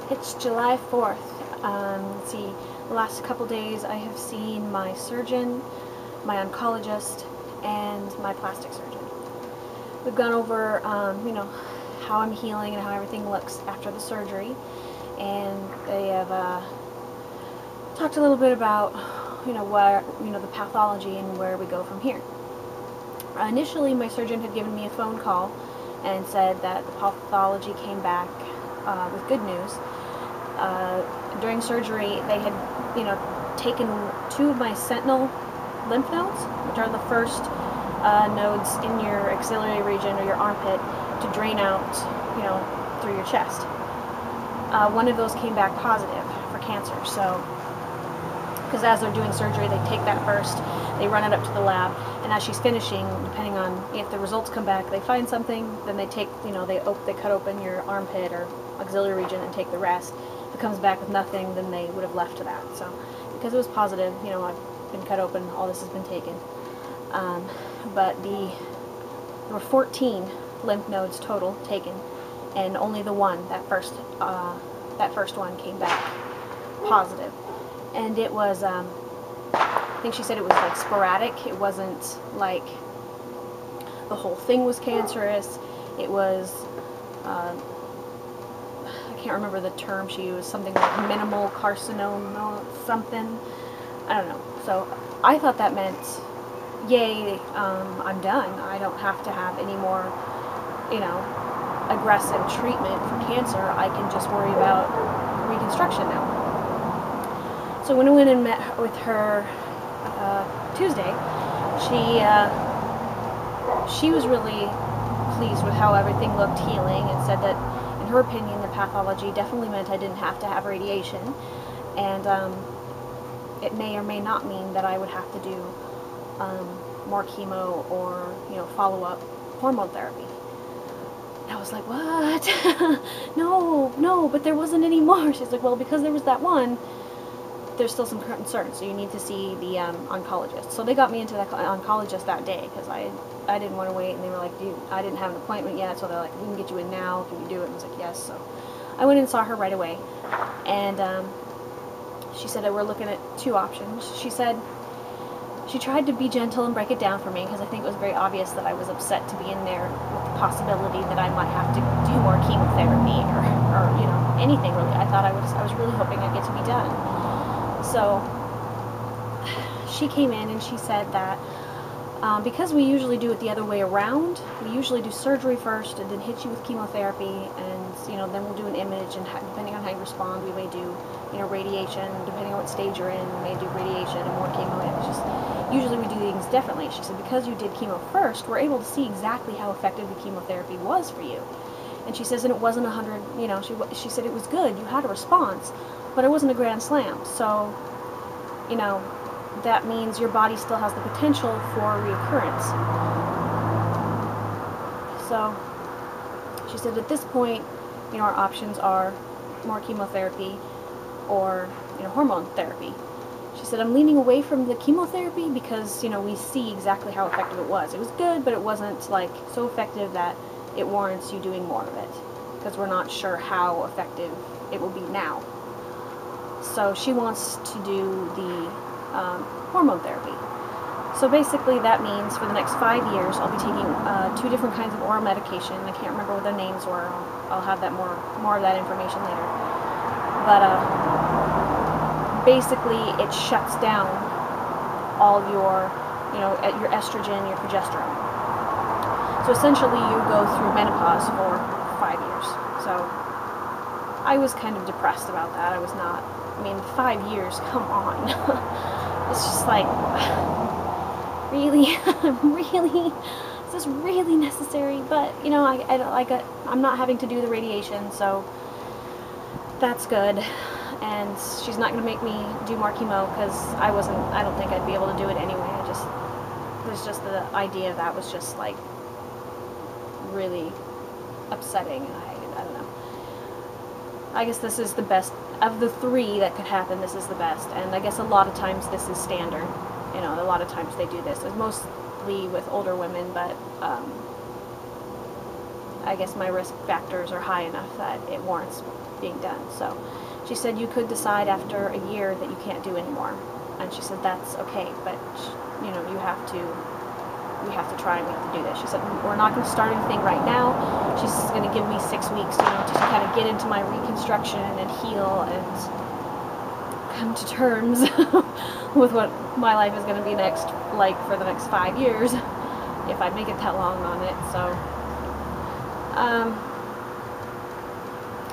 It's July 4th. Let's see, the last couple days I have seen my surgeon, my oncologist, and my plastic surgeon. We've gone over, how I'm healing and how everything looks after the surgery, and they have talked a little bit about, the pathology and where we go from here. Initially, my surgeon had given me a phone call and said that the pathology came back with good news. During surgery, they had, taken 2 of my sentinel lymph nodes, which are the first nodes in your axillary region or your armpit to drain out, through your chest. One of those came back positive for cancer. So, because as they're doing surgery, they take that first, they run it up to the lab, and as she's finishing, depending on if the results come back, they find something, then they take, they cut open your armpit or axillary region and take the rest. If it comes back with nothing, then they would have left to that. So, because it was positive, I've been cut open, all this has been taken. But there were 14 lymph nodes total taken, and only the one, that first one came back positive. And it was, I think she said it was like sporadic. It wasn't like the whole thing was cancerous. It was, I can't remember the term she used, something like minimal carcinoma, something. I don't know. So I thought that meant, yay, I'm done. I don't have to have any more, aggressive treatment for cancer. I can just worry about reconstruction now. So when I went and met with her Tuesday, she was really pleased with how everything looked healing, and said that, in her opinion, the pathology definitely meant I didn't have to have radiation, and it may or may not mean that I would have to do more chemo or, follow-up hormone therapy. I was like, what? No, but there wasn't any more. She's like, well, because there was that one, there's still some concern, so you need to see the oncologist. So they got me into that oncologist that day, because I didn't want to wait, and they were like, dude, I didn't have an appointment yet, so they're like, we can get you in now, can you do it? And I was like, yes. So I went and saw her right away, and she said that we're looking at 2 options. She said, she tried to be gentle and break it down for me, because I think it was very obvious that I was upset to be in there with the possibility that I might have to do more chemotherapy or anything really. I was really hoping I'd get to be done. So she came in and she said that because we usually do it the other way around, we usually do surgery first and then hit you with chemotherapy, and then we'll do an image, and depending on how you respond, we may do radiation. Depending on what stage you're in, we may do radiation and more chemo. It's just usually we do things differently. She said because you did chemo first, we're able to see exactly how effective the chemotherapy was for you. And she says, and it wasn't 100. She said it was good. You had a response, but it wasn't a grand slam. So, that means your body still has the potential for reoccurrence. So, she said at this point, our options are more chemotherapy or, hormone therapy. She said, I'm leaning away from the chemotherapy because, we see exactly how effective it was. It was good, but it wasn't, like, so effective that it warrants you doing more of it, because we're not sure how effective it will be now. So she wants to do the hormone therapy. So basically that means for the next 5 years I'll be taking 2 different kinds of oral medication. I can't remember what their names were. I'll have that more of that information later. But basically it shuts down all your, your estrogen, your progesterone. So essentially you go through menopause for 5 years. So I was kind of depressed about that. I was not, 5 years, come on. It's just like, really, is this really necessary? But, I'm not having to do the radiation, so that's good. And she's not going to make me do more chemo, because I don't think I'd be able to do it anyway. There's just the idea of that was just, like, really upsetting. I don't know. I guess this is the best of the 3 that could happen. This is the best, and I guess a lot of times this is standard. A lot of times they do this. It's mostly with older women, but I guess my risk factors are high enough that it warrants being done. So she said you could decide after a year that you can't do anymore, and she said that's okay, but you know, we have to try and we have to do this. She said we're not going to start anything right now. She's going to give me 6 weeks, you know, to kind of get into my reconstruction and heal and come to terms with what my life is going to be next, like for the next 5 years, if I make it that long on it. So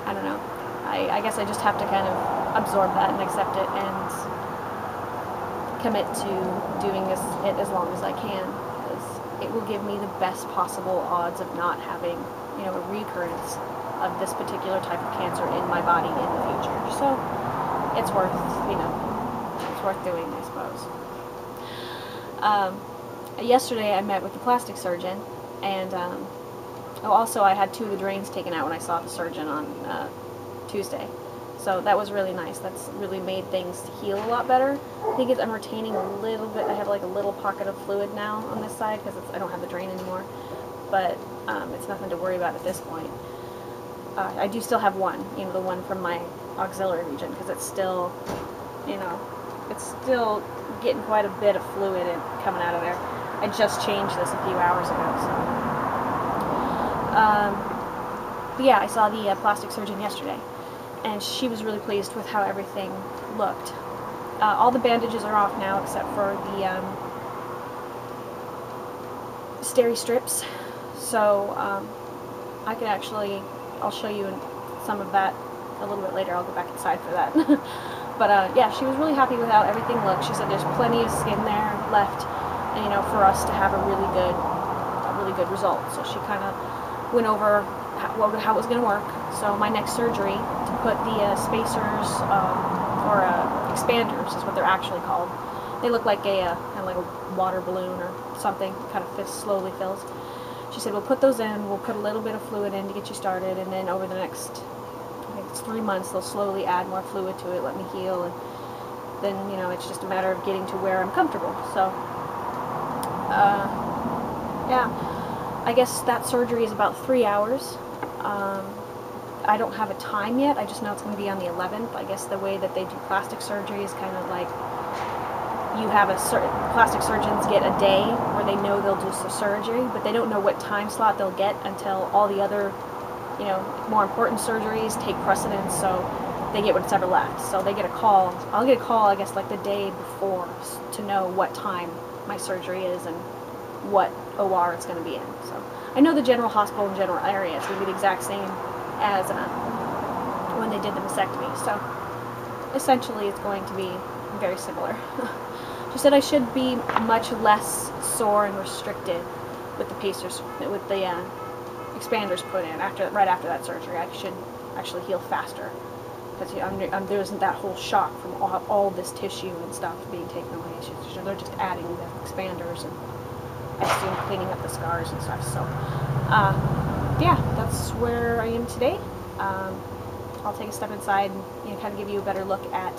I don't know. I guess I just have to kind of absorb that and accept it and commit to doing it as long as I can, because it will give me the best possible odds of not having, you know, a recurrence of this particular type of cancer in my body in the future. So it's worth, you know, it's worth doing, I suppose. Yesterday I met with the plastic surgeon, and also I had 2 of the drains taken out when I saw the surgeon on Tuesday. So that was really nice. That's really made things heal a lot better. I think I'm retaining a little bit. I have like a little pocket of fluid now on this side because I don't have the drain anymore. But it's nothing to worry about at this point. I do still have one, you know, the one from my auxiliary region, because it's still, you know, it's still getting quite a bit of fluid coming out of there. I just changed this a few hours ago, so. But yeah, I saw the plastic surgeon yesterday, and she was really pleased with how everything looked. All the bandages are off now except for the steri strips, so I can actually, I'll show you some of that a little bit later. I'll go back inside for that. But yeah, she was really happy with how everything looked. She said there's plenty of skin there left, and, you know, for us to have a really good result. So she kind of went over how it was going to work. So my next surgery, to put the spacers or expanders is what they're actually called. They look like a kind of like a water balloon or something. Kind of slowly fills. She said we'll put those in. We'll put a little bit of fluid in to get you started, and then over the next, I think it's 3 months, they'll slowly add more fluid to it, let me heal, and then, you know, it's just a matter of getting to where I'm comfortable. So yeah, I guess that surgery is about 3 hours. I don't have a time yet. I just know it's going to be on the 11th. I guess the way that they do plastic surgery is kind of like you have plastic surgeons get a day where they know they'll do some surgery, but they don't know what time slot they'll get until all the other, you know, more important surgeries take precedence, so they get what's ever left. So they get a call. I'll get a call, I guess, like the day before to know what time my surgery is and what OR it's going to be in. So I know the general hospital and general area is going to be the exact same as when they did the mastectomy. So essentially it's going to be very similar. She said I should be much less sore and restricted with the expanders put in right after that surgery. I should actually heal faster, because, you know, there isn't that whole shock from all this tissue and stuff being taken away. They're just adding the expanders and, I assume, cleaning up the scars and stuff. So yeah, that's where I am today. I'll take a step inside and, you know, kind of give you a better look at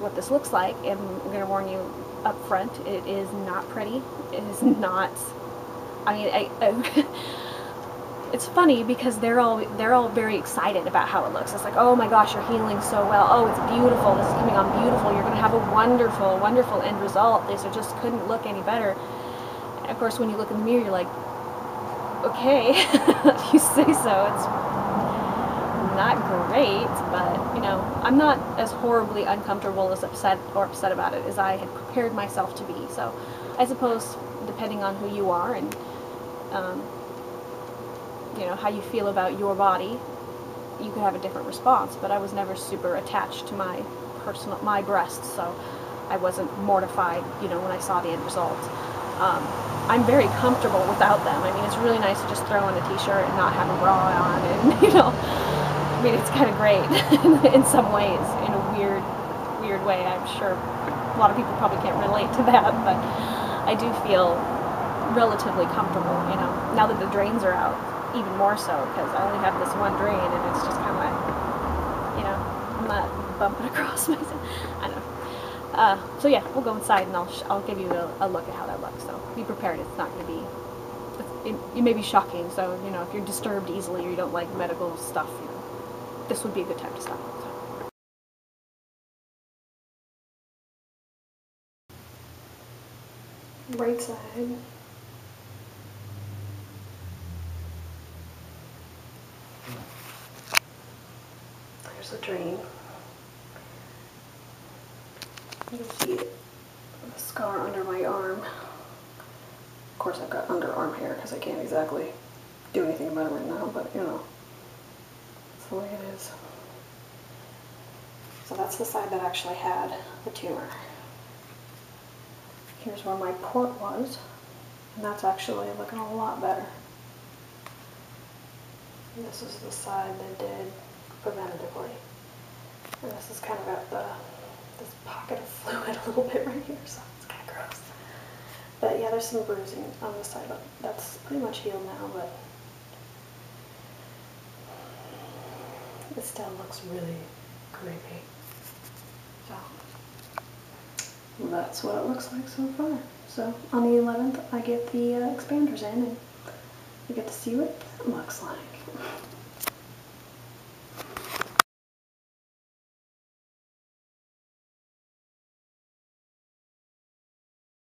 what this looks like, and I'm going to warn you up front, it is not pretty. It is not, I mean, it's funny because they're all very excited about how it looks. It's like, oh my gosh, you're healing so well. Oh, it's beautiful. This is coming on beautiful. You're going to have a wonderful, wonderful end result. They just couldn't look any better. And of course, when you look in the mirror, you're like, okay, if you say so. It's not great, but, you know, I'm not as horribly uncomfortable as upset about it as I had prepared myself to be. So I suppose depending on who you are and you know, how you feel about your body, you could have a different response. But I was never super attached to my breasts, so I wasn't mortified, you know, when I saw the end result. I'm very comfortable without them. I mean, it's really nice to just throw on a t-shirt and not have a bra on, and, you know, I mean, it's kind of great in some ways, in a weird way. I'm sure a lot of people probably can't relate to that, but I do feel relatively comfortable, you know, now that the drains are out, even more so, because I only have this one drain, and it's just kind of like, you know, I'm not bumping across myself. I don't know. So yeah, we'll go inside, and I'll give you a look at how that looks. So be prepared. It's not going to be, it may be shocking. So, you know, if you're disturbed easily or you don't like medical stuff, you know, this would be a good time to stop. Right side. There's the drain. You can see the scar under my arm. Of course, I've got underarm hair because I can't exactly do anything about it right now, but you know, that's the way it is. So that's the side that actually had the tumor. Here's where my port was, and that's actually looking a lot better. And this is the side they did preventatively. And this is kind of got this pocket of fluid a little bit right here, so it's kind of gross. But yeah, there's some bruising on this side, but that's pretty much healed now, but it still looks really creepy. So that's what it looks like so far. So on the 11th, I get the expanders in, and we get to see what that looks like.